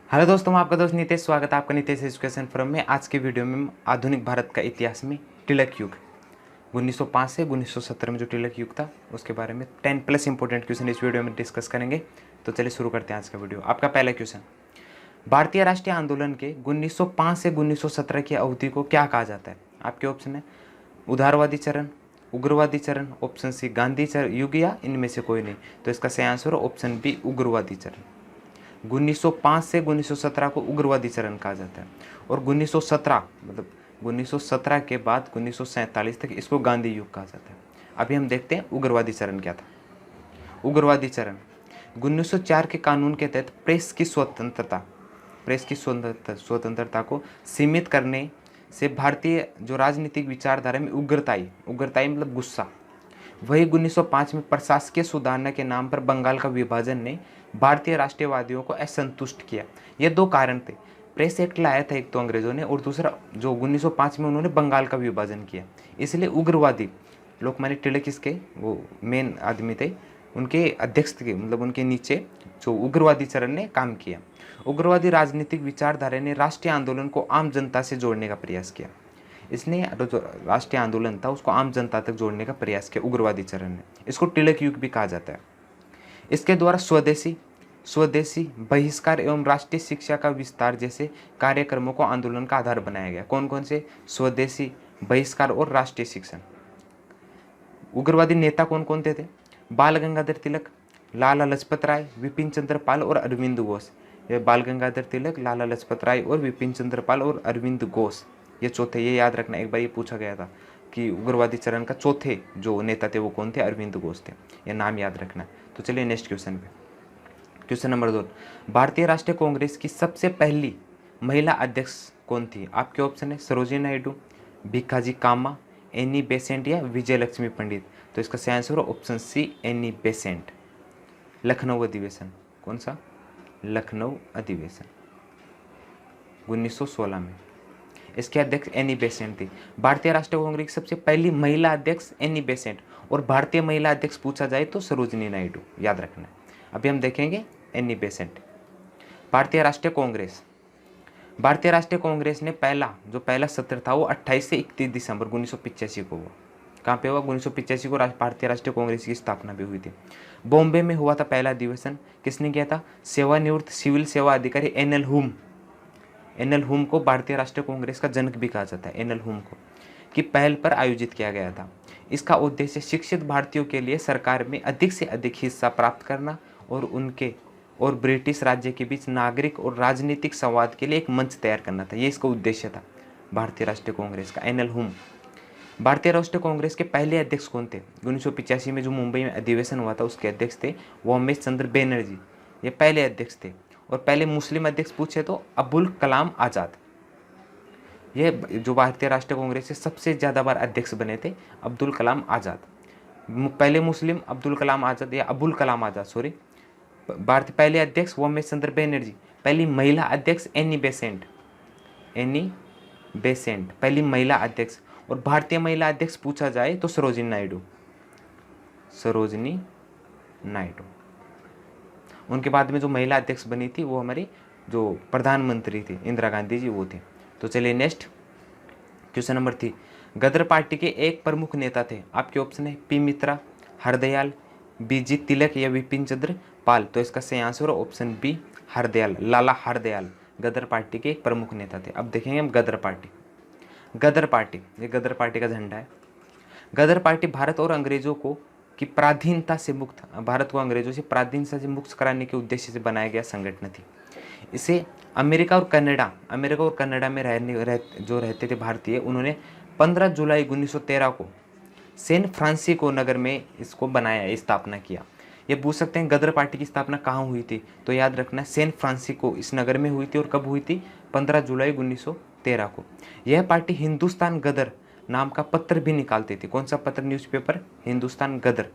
Hello दोस्तों, मैं आपका दोस्त नितेश। स्वागत है आपका नितेश एजुकेशन फोरम में। आज के वीडियो में हम आधुनिक भारत का इतिहास में तिलक युग 1905 से 1917 में जो तिलक युग था उसके बारे में 10+ इंपॉर्टेंट क्वेश्चन इस वीडियो में डिस्कस करेंगे। तो चलिए शुरू करते हैं आज का वीडियो। आपका पहला क्वेश्चन, भारतीय राष्ट्रीय आंदोलन के 1905 से 1917 की अवधि को क्या कहा जाता है? आपके ऑप्शन है उदारवादी चरण, उग्रवादी चरण, ऑप्शन सी गांधी चरण युग या इनमें से कोई नहीं। तो इसका सही आंसर ऑप्शन बी उग्रवादी चरण। 1905 से 1917 को उग्रवादी चरण कहा जाता है और 1917 मतलब 1917 के बाद 1947 तक इसको गांधी युग कहा जाता है। अभी हम देखते हैं उग्रवादी चरण क्या था। उग्रवादी चरण 1904 के कानून के तहत प्रेस की स्वतंत्रता को सीमित करने से भारतीय जो राजनीतिक विचारधारा में उग्रताई मतलब गुस्सा, वही 1905 में प्रशासकीय सुधारना के नाम पर बंगाल का विभाजन ने भारतीय राष्ट्रवादियों को असंतुष्ट किया। ये दो कारण थे। प्रेस एक्ट लाया था एक तो अंग्रेजों ने, और दूसरा जो 1905 में उन्होंने बंगाल का विभाजन किया। इसलिए उग्रवादी लोकमान्य तिलक इसके वो मेन आदमी थे, उनके अध्यक्ष थे, मतलब उनके नीचे जो उग्रवादी चरण ने काम किया। उग्रवादी राजनीतिक विचारधारा ने राष्ट्रीय आंदोलन को आम जनता से जोड़ने का प्रयास किया। इसने जो राष्ट्रीय आंदोलन था उसको आम जनता तक जोड़ने का प्रयास किया उग्रवादी चरण ने। इसको तिलक युग भी कहा जाता है। इसके द्वारा स्वदेशी बहिष्कार एवं राष्ट्रीय शिक्षा का विस्तार जैसे कार्यक्रमों को आंदोलन का आधार बनाया गया। कौन कौन से? स्वदेशी, बहिष्कार और राष्ट्रीय शिक्षण। उग्रवादी नेता कौन कौन थे? बाल गंगाधर तिलक, लाला लजपत राय, विपिन चंद्र पाल और अरविंद घोष। ये बाल गंगाधर तिलक, लाला लजपत राय और विपिन चंद्र पाल और अरविंद घोष, ये चौथे। ये याद रखना, एक बार ये पूछा गया था कि उग्रवादी चरण का चौथे जो नेता थे वो कौन थे? अरविंद घोष थे। ये नाम याद रखना। तो चलिए नेक्स्ट क्वेश्चन पे। क्वेश्चन नंबर 2, भारतीय राष्ट्रीय कांग्रेस की सबसे पहली महिला अध्यक्ष कौन थी? आपके ऑप्शन है सरोजिनी नायडू, भिखाजी कामा, एनी बेसेंट या विजय लक्ष्मी पंडित। तो इसका सही answer option see Annie Besant. Lucknow अधिवेशन, कौन सा? लखनऊ अधिवेशन 1916 में। इसके अध्यक्ष एनी बेसेंट थी। भारतीय राष्ट्रीय कांग्रेस की सबसे पहली महिला अध्यक्ष एनी बेसेंट, और भारतीय महिला अध्यक्ष पूछा जाए तो सरोजिनी नायडू, याद रखना है। अभी हम देखेंगे एनी बेसेंट। भारतीय राष्ट्रीय कांग्रेस ने पहला सत्र था वो 28 से 31 दिसंबर 1985 को हुआ। कहाँ पे हुआ? 1985 को भारतीय राष्ट्रीय कांग्रेस की स्थापना भी हुई थी। बॉम्बे में हुआ था पहला अधिवेशन। किसने किया था? सेवानिवृत्त सिविल सेवा अधिकारी एनएल हुम को भारतीय राष्ट्रीय कांग्रेस का जनक भी कहा जाता है। एनएल हुम को की पहल पर आयोजित किया गया था। इसका उद्देश्य शिक्षित भारतीयों के लिए सरकार में अधिक से अधिक हिस्सा प्राप्त करना और उनके और ब्रिटिश राज्य के बीच नागरिक और राजनीतिक संवाद के लिए एक मंच तैयार करना था। ये इसका उद्देश्य था भारतीय राष्ट्रीय कांग्रेस का। एनएल हुम। भारतीय राष्ट्रीय कांग्रेस के पहले अध्यक्ष कौन थे? 1985 में जो मुंबई में अधिवेशन हुआ था उसके अध्यक्ष थे उमेश चंद्र बनर्जी। ये पहले अध्यक्ष थे। और पहले मुस्लिम अध्यक्ष पूछे तो अबुल कलाम आज़ाद। ये जो भारतीय राष्ट्रीय कांग्रेस के सबसे ज़्यादा बार अध्यक्ष बने थे अब्दुल कलाम आज़ाद। पहले मुस्लिम अब्दुल कलाम आज़ाद या अबुल कलाम आज़ाद, सॉरी। भारत पहले अध्यक्ष उमेश चंद्र बनर्जी। पहली महिला अध्यक्ष एनी बेसेंट पहली महिला अध्यक्ष। और भारतीय महिला अध्यक्ष पूछा जाए तो सरोजिनी नायडू। उनके बाद में जो महिला अध्यक्ष बनी थी वो हमारी जो प्रधानमंत्री थी इंदिरा गांधी जी, वो थे। तो चलिए नेक्स्ट क्वेश्चन नंबर 3, गदर पार्टी के एक प्रमुख नेता थे। आपके ऑप्शन है पी मित्रा, हरदयाल, बीजी तिलक या विपिन चंद्र पाल। तो इसका सही आंसर ऑप्शन बी हरदयाल, लाला हरदयाल गदर पार्टी के एक प्रमुख नेता थे। अब देखेंगे हम गदर पार्टी। ये गदर पार्टी का झंडा है। गदर पार्टी भारत और अंग्रेजों को की पराधीनता से मुक्त, भारत को अंग्रेजों से पराधीनता से मुक्त कराने के उद्देश्य से बनाया गया संगठन थी। इसे अमेरिका और कनाडा में रहते थे भारतीय, उन्होंने 15 जुलाई 1913 को सैन फ्रांसिस्को नगर में इसको बनाया, स्थापना किया। ये पूछ सकते हैं गदर पार्टी की स्थापना कहाँ हुई थी? तो याद रखना सैन फ्रांसिस्को इस नगर में हुई थी। और कब हुई थी? 15 जुलाई 1913 को। यह पार्टी हिंदुस्तान गदर नाम का पत्र भी निकालती थी। कौन सा पत्र? न्यूज़पेपर हिंदुस्तान गदर,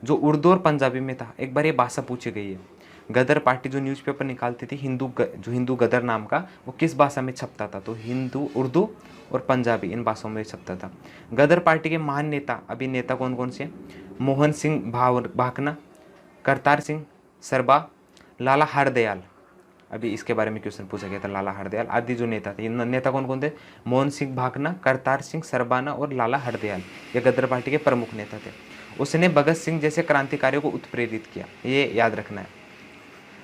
जो उर्दू और पंजाबी में था। एक बार ये भाषा पूछी गई है। गदर पार्टी जो न्यूज़पेपर निकालती थी हिंदू गदर नाम का, वो किस भाषा में छपता था? तो हिंदू, उर्दू और पंजाबी, इन भाषाओं में छपता था। गदर पार्टी के महान नेता, अभी नेता कौन कौन से? मोहन सिंह भाकना, करतार सिंह सरबा, लाला हरदयाल। अभी इसके बारे में क्वेश्चन पूछा गया था, लाला हरदयाल आदि जो नेता थे। ये नेता कौन कौन थे? मोहन सिंह भाकना, करतार सिंह सरबाना और लाला हरदयाल, ये गदर पार्टी के प्रमुख नेता थे। उसने भगत सिंह जैसे क्रांतिकारियों को उत्प्रेरित किया, ये याद रखना है।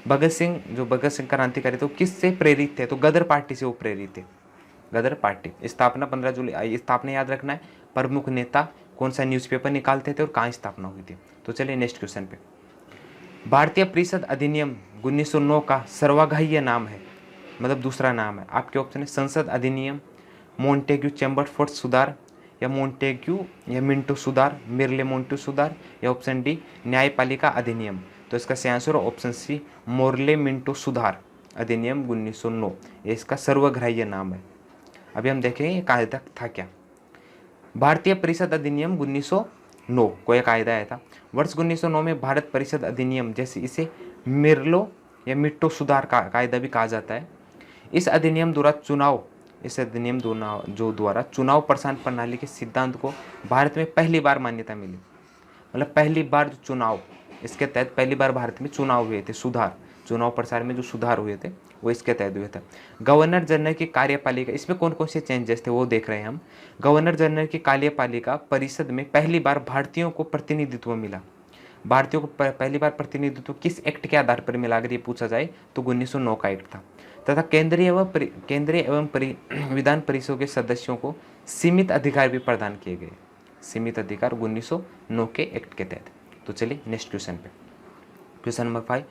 भगत सिंह क्रांतिकारी तो किससे प्रेरित थे? तो गदर पार्टी से वो प्रेरित थे। गदर पार्टी स्थापना 15 जुलाई, स्थापना याद रखना है। प्रमुख नेता, कौन सा न्यूज़पेपर निकालते थे और कहाँ स्थापना हुई थी। तो चलिए नेक्स्ट क्वेश्चन पे। भारतीय परिषद अधिनियम 1909 का सर्वग्राह्य नाम है, मतलब दूसरा नाम है। आपके ऑप्शन है संसद अधिनियम, मोंटेग्यू चेम्बरफोर्ड सुधार, या मोंटेग्यू या मिंटो सुधार, मिर्ले मोंटो सुधार, या ऑप्शन डी न्यायपालिका अधिनियम। तो इसका सही answer option C Morley Minto सुधार अधिनियम 1909, ये इसका सर्वग्राह्य नाम है। अभी हम देखेंगे ये कायदा था क्या। भारतीय परिषद अधिनियम 1909 को एक कायदा आया था। वर्ष 1909 में भारत परिषद अधिनियम, जैसे इसे मिर्लो या मिट्टो सुधार का कायदा भी कहा जाता है। इस अधिनियम द्वारा चुनाव प्रसारण प्रणाली के सिद्धांत को भारत में पहली बार मान्यता मिली। मतलब पहली बार जो चुनाव, इसके तहत पहली बार भारत में चुनाव हुए थे, सुधार, चुनाव प्रसार में जो सुधार हुए थे वो इसके तहत हुए थे। गवर्नर जनरल की कार्यपालिका, इसमें कौन कौन से चेंजेस थे वो देख रहे हैं हम। गवर्नर जनरल की कार्यपालिका परिषद में पहली बार भारतीयों को प्रतिनिधित्व मिला। भारतीयों को पहली बार प्रतिनिधित्व किस एक्ट के आधार पर मिला, अगर ये पूछा जाए तो 1909 का एक्ट था। तथा केंद्रीय एवं विधान परिषद के सदस्यों को सीमित अधिकार भी प्रदान किए गए, सीमित अधिकार 1909 के एक्ट के तहत। तो चलिए नेक्स्ट क्वेश्चन पे। क्वेश्चन नंबर 5,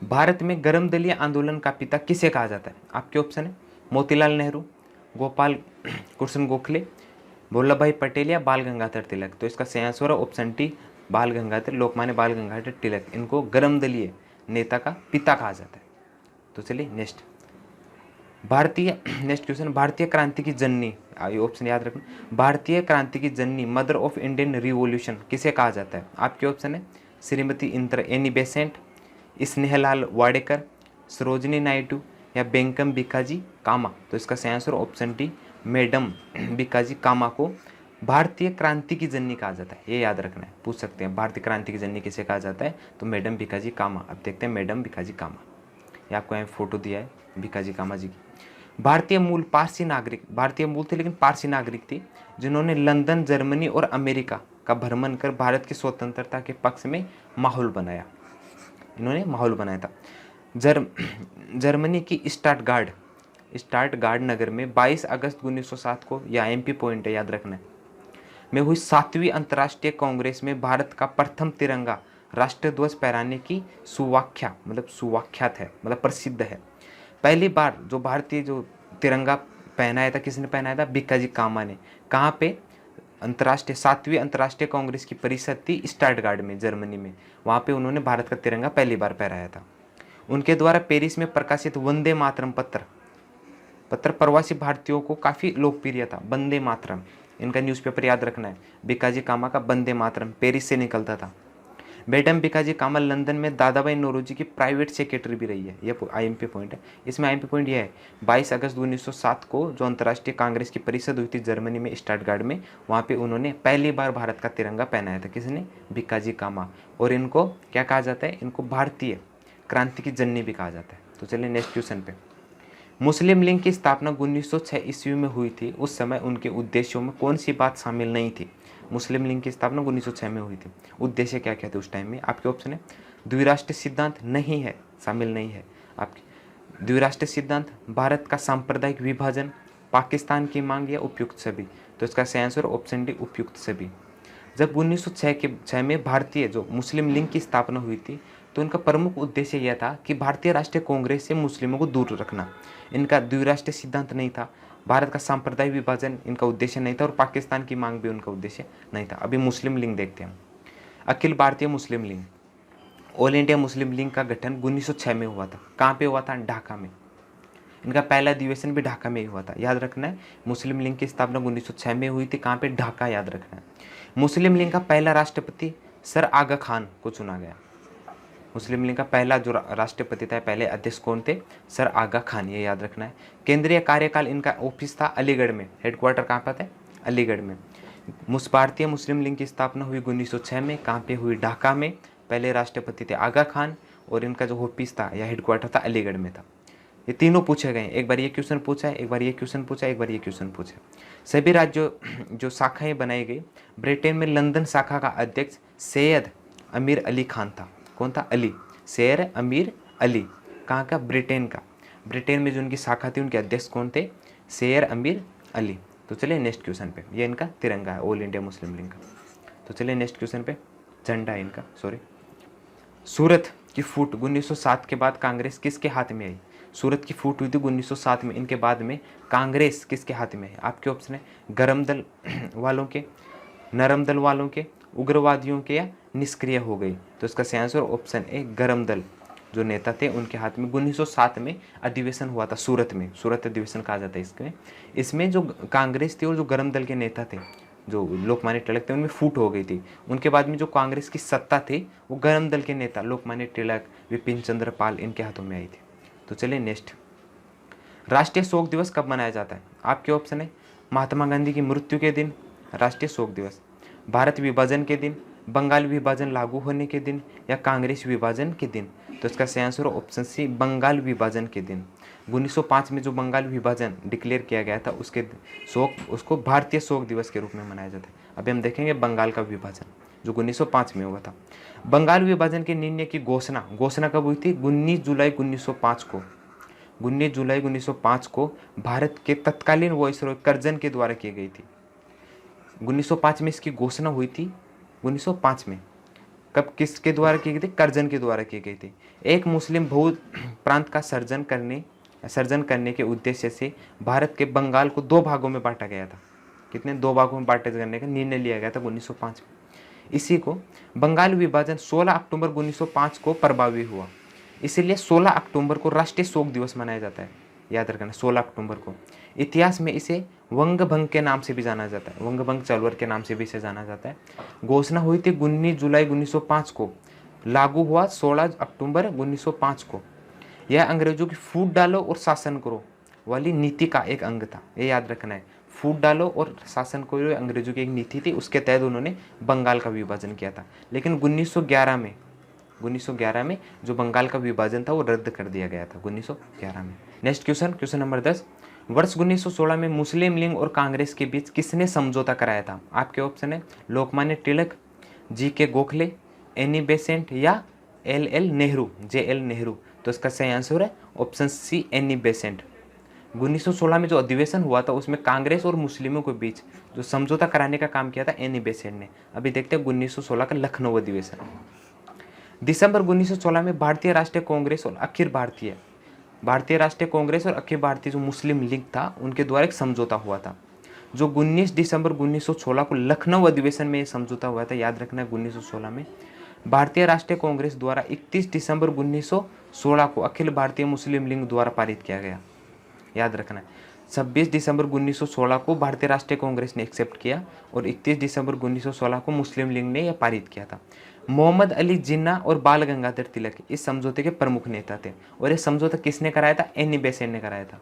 भारत में गर्म दलीय आंदोलन का पिता किसे कहा जाता है? आपके ऑप्शन है मोतीलाल नेहरू, गोपाल कृष्ण गोखले, वल्लभ भाई पटेल या बाल गंगाधर तिलक। तो इसका सही आंसर है ऑप्शन टी बाल गंगाधर, लोकमान्य बाल गंगाधर तिलक, इनको गर्म दलीय नेता का पिता कहा जाता है। तो चलिए नेक्स्ट क्वेश्चन, भारतीय क्रांति की जननी, ऑप्शन याद रखना, भारतीय क्रांति की जननी मदर ऑफ इंडियन रिवॉल्यूशन किसे कहा जाता है? आपके ऑप्शन है श्रीमती इंदिरा एनी बेसेंट, स्नेहलाल वाडेकर, सरोजनी नायडू या बेंकम बिकाजी कामा। तो इसका सही answer option D madam Bhikaiji Cama को भारतीय क्रांति की जननी कहा जाता है। ये याद रखना है, पूछ सकते हैं भारतीय क्रांति की जननी किसे कहा जाता है, तो मैडम बिकाजी कामा। अब देखते हैं मैडम बिकाजी कामा, ये आपको यहाँ फोटो दिया है बिकाजी कामा जी की। भारतीय मूल पारसी नागरिक, भारतीय मूल थे लेकिन पारसी नागरिक थी, जिन्होंने लंदन, जर्मनी और अमेरिका का भ्रमण कर भारत की स्वतंत्रता के पक्ष में माहौल बनाया। इन्होंने माहौल बनाया था। जर्मनी की स्टार्टगार्ड नगर में 22 अगस्त 1907 को, या एमपी पॉइंट है याद रखना है, में हुई 7वीं अंतर्राष्ट्रीय कांग्रेस में भारत का प्रथम तिरंगा राष्ट्रीय ध्वज फहराने की सुवाख्यात है, मतलब प्रसिद्ध है। पहली बार जो भारतीय जो तिरंगा पहनाया था, किसने पहनाया था? बिक्काजी कामा ने। कहाँ पे? 7वीं अंतर्राष्ट्रीय कांग्रेस की परिषद थी स्टार्टगार्ड में, जर्मनी में, वहाँ पे उन्होंने भारत का तिरंगा पहली बार फहराया था। उनके द्वारा पेरिस में प्रकाशित वंदे मातरम पत्र प्रवासी भारतीयों को काफ़ी लोकप्रिय था। वंदे मातरम, इनका न्यूज़पेपर याद रखना है, बिक्काजी कामा का वंदे मातरम पेरिस से निकलता था। मैडम बिकाजी कामा लंदन में दादाभाई नौरोजी की प्राइवेट सेक्रेटरी भी रही है। ये आईएमपी पॉइंट है। इसमें आईएमपी पॉइंट ये है 22 अगस्त 1907 को जो अंतर्राष्ट्रीय कांग्रेस की परिषद हुई थी जर्मनी में स्टार्टगार्ड में, वहाँ पे उन्होंने पहली बार भारत का तिरंगा पहनाया था। किसने? बिकाजी कामा। और इनको क्या कहा जाता है? इनको भारतीय क्रांति की जननी भी कहा जाता है। तो चलिए नेक्स्ट क्वेश्चन पे। मुस्लिम लीग की स्थापना 1906 ईस्वी में हुई थी। उस समय उनके उद्देश्यों में कौन सी बात शामिल नहीं थी? मुस्लिम लीग की स्थापना 1906 में हुई थी, उद्देश्य क्या क्या थे उस टाइम में? आपके ऑप्शन है द्विराष्ट्रीय सिद्धांत, नहीं है, शामिल नहीं है आपके। द्विराष्ट्रीय सिद्धांत, भारत का सांप्रदायिक विभाजन, पाकिस्तान की मांग, या उपयुक्त सभी। तो इसका सही आंसर ऑप्शन डी उपयुक्त सभी। जब 1906 में भारतीय जो मुस्लिम लीग की स्थापना हुई थी, तो उनका प्रमुख उद्देश्य यह था कि भारतीय राष्ट्रीय कांग्रेस से मुस्लिमों को दूर रखना। इनका द्विराष्ट्रीय सिद्धांत नहीं था, भारत का सांप्रदायिक विभाजन इनका उद्देश्य नहीं था, और पाकिस्तान की मांग भी उनका उद्देश्य नहीं था। अभी मुस्लिम लीग देखते हैं। Akhil Bharatiya Muslim League, all India Muslim League का गठन 1906 में हुआ था। कहाँ पे हुआ था? ढाका में। इनका पहला अधिवेशन भी ढाका में ही हुआ था, याद रखना है। मुस्लिम लीग की स्थापना 1906 में हुई थी। कहाँ पे? ढाका, याद रखना है। मुस्लिम लीग का पहला राष्ट्रपति सर आगा खान को चुना गया। मुस्लिम लीग का पहला जो राष्ट्रपति था, पहले अध्यक्ष कौन थे? सर आगा खान, ये याद रखना है। केंद्रीय कार्यकाल इनका ऑफिस था अलीगढ़ में, हेडक्वार्टर कहाँ पर था? अलीगढ़ में। भारतीय मुस्लिम लीग की स्थापना हुई 1906 में। कहाँ पे हुई? ढाका में। पहले राष्ट्रपति थे आगा खान, और इनका जो ऑफिस था या हेडक्वार्टर था अलीगढ़ में था। ये तीनों पूछे गए हैं। एक बार ये क्वेश्चन पूछा है, एक बार ये क्वेश्चन पूछा है, एक बार ये क्वेश्चन पूछा है। सभी राज्यों जो शाखाएं बनाई गई, ब्रिटेन में लंदन शाखा का अध्यक्ष सैयद अमीर अली खान था। कौन था? अली, सैयद अमीर अली। कहाँ का? ब्रिटेन का। ब्रिटेन में जो उनकी शाखा थी उनके अध्यक्ष कौन थे? सैयद अमीर अली। तो चलिए नेक्स्ट क्वेश्चन पे। ये इनका तिरंगा है, ऑल इंडिया मुस्लिम लीग का। तो चलिए नेक्स्ट क्वेश्चन पे। झंडा है इनका, सॉरी। सूरत की फूट 1907 के बाद कांग्रेस किसके हाथ में आई? सूरत की फूट हुई थी 1907 में, इनके बाद में कांग्रेस किसके हाथ में है? आपके ऑप्शन है गरम दल वालों के, नरम दल वालों के, उग्रवादियों के, या निष्क्रिय हो गई। तो इसका सही आंसर ऑप्शन ए गरम दल जो नेता थे उनके हाथ में 1907 में अधिवेशन हुआ था सूरत में। सूरत अधिवेशन कहा जाता है इसमें। इसमें जो कांग्रेस थी और जो गरम दल के नेता थे जो लोकमान्य तिलक थे उनमें फूट हो गई थी। उनके बाद में जो कांग्रेस की सत्ता थी वो गरम दल के नेता लोकमान्य तिलक, विपिन चंद्र पाल, इनके हाथों में आई थी। तो चलिए नेक्स्ट। राष्ट्रीय शोक दिवस कब मनाया जाता है? आपके ऑप्शन है महात्मा गांधी की मृत्यु के दिन राष्ट्रीय शोक दिवस, भारत विभाजन के दिन, बंगाल विभाजन लागू होने के दिन, या कांग्रेस विभाजन के दिन। तो इसका सही आंसर ऑप्शन सी बंगाल विभाजन के दिन। 1905 में जो बंगाल विभाजन डिक्लेयर किया गया था उसके शोक, उसको भारतीय शोक दिवस के रूप में मनाया जाता है। अभी हम देखेंगे बंगाल का विभाजन जो 1905 में हुआ था। बंगाल विभाजन के निर्णय की घोषणा कब हुई थी? 19 जुलाई 1905 को। 19 जुलाई 1905 को भारत के तत्कालीन वायसरॉय कर्जन के द्वारा की गई थी। 1905 में इसकी घोषणा हुई थी। 1905 में कब किसके द्वारा की गई थी? कर्जन के द्वारा की गई थी। एक मुस्लिम बहु प्रांत का सर्जन करने के उद्देश्य से भारत के बंगाल को 2 भागों में बांटा गया था। कितने? 2 भागों में बांटे करने का निर्णय लिया गया था 1905 में। इसी को बंगाल विभाजन 16 अक्टूबर 1905 को प्रभावी हुआ, इसीलिए 16 अक्टूबर को राष्ट्रीय शोक दिवस मनाया जाता है। याद रखना 16 अक्टूबर को। इतिहास में इसे वंगभंग के नाम से भी जाना जाता है, वंगभंग चळवळ के नाम से भी इसे जाना जाता है। घोषणा हुई थी 19 जुलाई 1905 को, लागू हुआ 16 अक्टूबर 1905 को। यह अंग्रेजों की फूट डालो और शासन करो वाली नीति का एक अंग था। ये याद रखना है, फूट डालो और शासन करो अंग्रेजों की एक नीति थी, उसके तहत उन्होंने बंगाल का विभाजन किया था। लेकिन 1911 में जो बंगाल का विभाजन था वो रद्द कर दिया गया था 1911 में। Next question number 10। वर्ष 1916 में मुस्लिम लीग और कांग्रेस के बीच किसने समझौता कराया था? आपके ऑप्शन है Lokmanya Tilak, GK. Gokhale, Annie Besant, या एल.एल. नेहरू, जे.एल. नेहरू। तो इसका सही आंसर है ऑप्शन सी एनी बेसेंट। 1916 में जो अधिवेशन हुआ था उसमें कांग्रेस और मुस्लिमों के बीच जो समझौता कराने का काम किया था एनी बेसेंट ने। अभी देखते हैं 1916 का लखनऊ अधिवेशन। दिसंबर 1916 में भारतीय राष्ट्रीय कांग्रेस और अखिल भारतीय जो मुस्लिम लीग था उनके द्वारा एक समझौता हुआ था, जो 19 दिसंबर 1916 को लखनऊ अधिवेशन में समझौता हुआ था। याद रखना 1916 में भारतीय राष्ट्रीय कांग्रेस द्वारा 31 दिसंबर 1916 को अखिल भारतीय मुस्लिम लीग द्वारा पारित किया गया। याद रखना 26 दिसंबर 1916 को भारतीय राष्ट्रीय कांग्रेस ने एक्सेप्ट किया और 31 दिसंबर 1916 को मुस्लिम लीग ने यह पारित किया था। मोहम्मद अली जिन्ना और बाल गंगाधर तिलक इस समझौते के प्रमुख नेता थे। और यह समझौता किसने कराया था? एनी बेसेंट ने कराया था।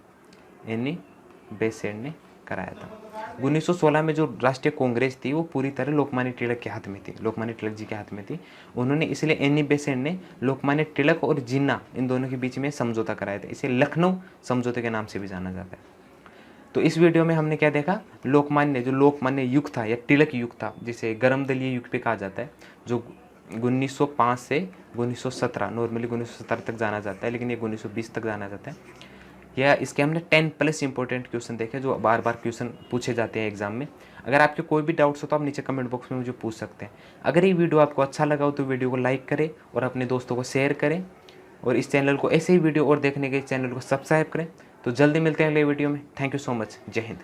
एनी बेसेंट ने कराया था। 1916 में जो राष्ट्रीय कांग्रेस थी वो पूरी तरह लोकमान्य तिलक के हाथ में थी, लोकमान्य तिलक जी के हाथ में थी। उन्होंने इसलिए एनी बेसेंट ने लोकमान्य तिलक और जिन्ना इन दोनों के बीच में समझौता कराया था। इसे लखनऊ समझौते के नाम से भी जाना जाता है। तो इस वीडियो में हमने क्या देखा? लोकमान्य युग था या तिलक युग था, जिसे गर्म दलीय युग पे कहा जाता है, जो 1905 से 1917, नॉर्मली 1917 तक जाना जाता है, लेकिन ये 1920 तक जाना जाता है। या इसके हमने 10+ इंपॉर्टेंट क्वेश्चन देखे जो बार बार क्वेश्चन पूछे जाते हैं एग्जाम में। अगर आपके कोई भी डाउट्स हो तो आप नीचे कमेंट बॉक्स में मुझे पूछ सकते हैं। अगर ये वीडियो आपको अच्छा लगा हो तो वीडियो को लाइक करें और अपने दोस्तों को शेयर करें, और इस चैनल को ऐसे ही वीडियो और देखने के चैनल को सब्सक्राइब करें। तो जल्दी मिलते हैं अगले वीडियो में। Thank you so much. जय हिंद।